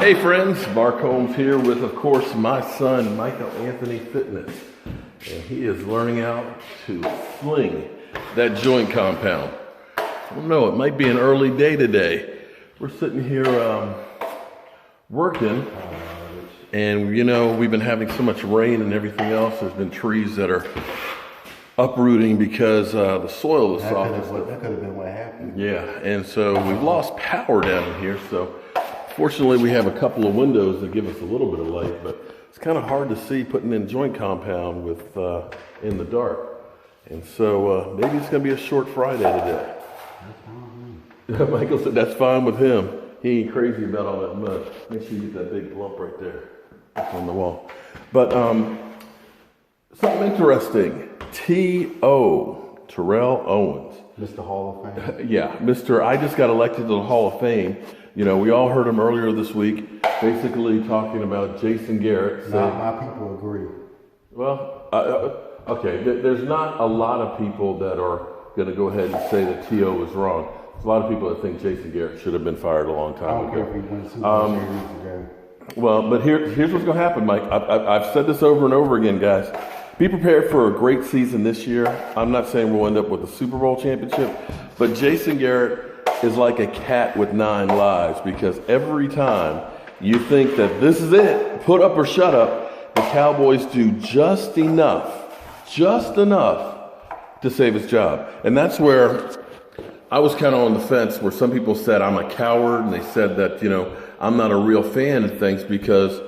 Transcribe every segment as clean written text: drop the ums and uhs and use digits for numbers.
Hey friends, Mark Holmes here with, of course, my son, Michael Anthony Fitness. And he is learning out to sling that joint compound. I don't know, it might be an early day today. We're sitting here working, and you know, we've been having so much rain and everything else. There's been trees that are uprooting because the soil is soft. That could have been what happened. Yeah, and so we've lost power down in here, so fortunately, we have a couple of windows that give us a little bit of light, but it's kind of hard to see putting in joint compound with in the dark. And so maybe it's going to be a short Friday today. Michael said that's fine with him. He ain't crazy about all that mud. Make sure you get that big lump right there on the wall. But something interesting. T.O. Terrell Owens. Mr. Hall of Fame. Yeah, Mr. I just got elected to the Hall of Fame. You know, we all heard him earlier this week, basically talking about Jason Garrett. My people agree. Well, okay, there's not a lot of people that are going to go ahead and say that T.O. is wrong. There's a lot of people that think Jason Garrett should have been fired a long time ago. I don't care if he went Super Bowl ago. Well, but here's what's going to happen, Mike. I've said this over and over again, guys. Be prepared for a great season this year. I'm not saying we'll end up with a Super Bowl championship, but Jason Garrett is like a cat with 9 lives, because every time you think that this is it, put up or shut up, the Cowboys do just enough to save his job. And that's where I was kind of on the fence, where some people said I'm a coward, and they said that, you know, I'm not a real fan of things, because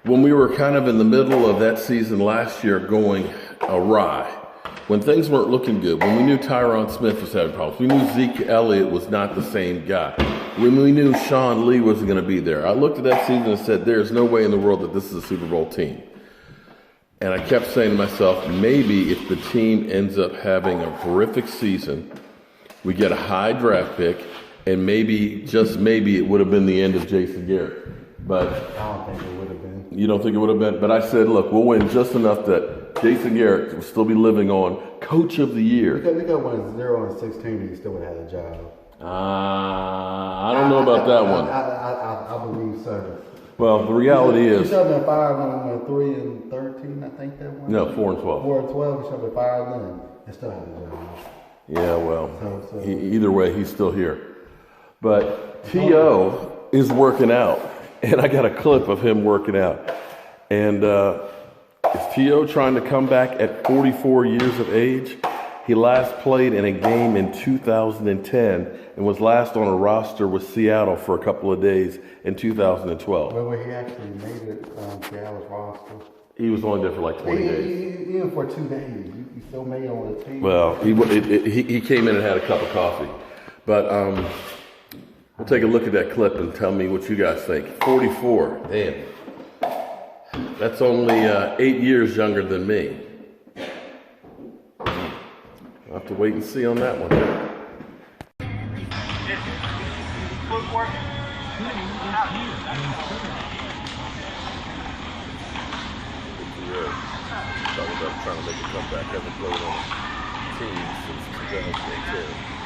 when we were kind of in the middle of that season last year going awry, when things weren't looking good, when we knew Tyron Smith was having problems, we knew Zeke Elliott was not the same guy, when we knew Sean Lee wasn't going to be there, I looked at that season and said, there's no way in the world that this is a Super Bowl team. And I kept saying to myself, maybe if the team ends up having a horrific season, we get a high draft pick, and maybe, just maybe, it would have been the end of Jason Garrett. But I don't think it would have been. You don't think it would have been? But I said, look, we'll win just enough that Jason Garrett will still be living on Coach of the Year. Because they got 0-16, he still would have had a job. I don't know about that one. I believe so. Well, the reality is, he should have been fired when he went 3-13, I think that one. No, 4-12. 4-12, he should have been fired then and still had a job. Yeah, well, either way, he's still here. But T.O. is working out, and I got a clip of him working out. And is T.O. trying to come back at 44 years of age? He last played in a game in 2010 and was last on a roster with Seattle for a couple of days in 2012. Well, he actually made it Seattle's roster. He was only there for like 20 days. Even for 2 days, you still made it on the team. Well, he came in and had a cup of coffee. But we'll take a look at that clip and tell me what you guys think. 44, damn. That's only 8 years younger than me. I'll have to wait and see on that one. Footwork. Talking about trying to make a comeback. Haven't played on a team since 2010.